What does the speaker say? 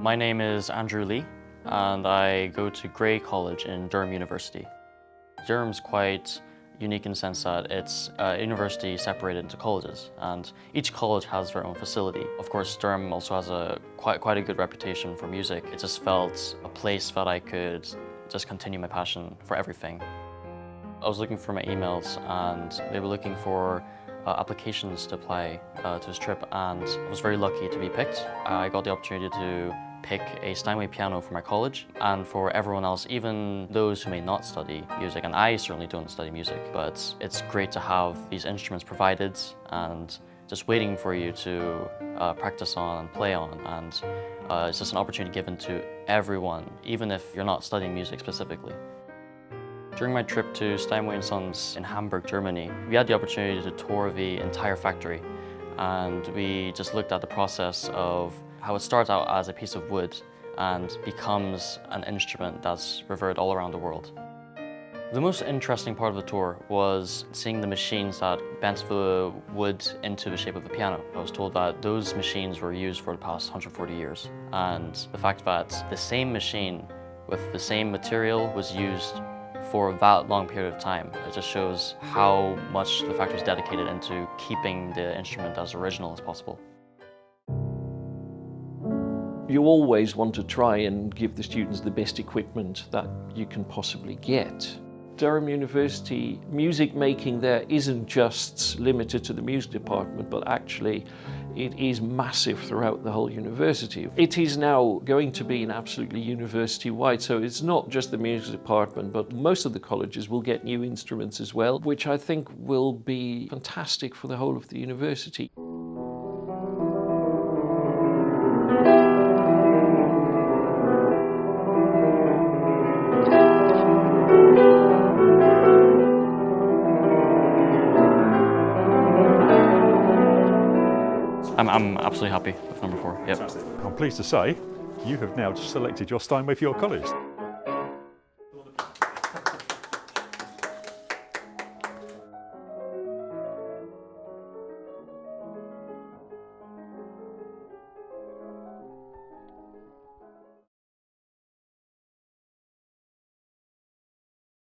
My name is Andrew Lee, and I go to Grey College in Durham University. Durham's quite unique in the sense that it's a university separated into colleges, and each college has their own facility. Of course, Durham also has quite a good reputation for music. It just felt a place that I could just continue my passion for everything. I was looking for my emails, and they were looking for applications to apply to this trip, and I was very lucky to be picked. I got the opportunity to pick a Steinway piano for my college, and for everyone else, even those who may not study music, and I certainly don't study music, but it's great to have these instruments provided and just waiting for you to practice on and play on, and it's just an opportunity given to everyone, even if you're not studying music specifically. During my trip to Steinway & Sons in Hamburg, Germany, we had the opportunity to tour the entire factory, and we just looked at the process of how it starts out as a piece of wood and becomes an instrument that's revered all around the world. The most interesting part of the tour was seeing the machines that bent the wood into the shape of the piano. I was told that those machines were used for the past 140 years, and the fact that the same machine with the same material was used for that long period of time, it just shows how much the factory is dedicated into keeping the instrument as original as possible. You always want to try and give the students the best equipment that you can possibly get. Durham University, music making there isn't just limited to the music department, but actually it is massive throughout the whole university. It is now going to be an absolutely university-wide, so it's not just the music department, but most of the colleges will get new instruments as well, which I think will be fantastic for the whole of the university. I'm absolutely happy with number 4. Yep. I'm pleased to say you have now selected your Steinway for your college.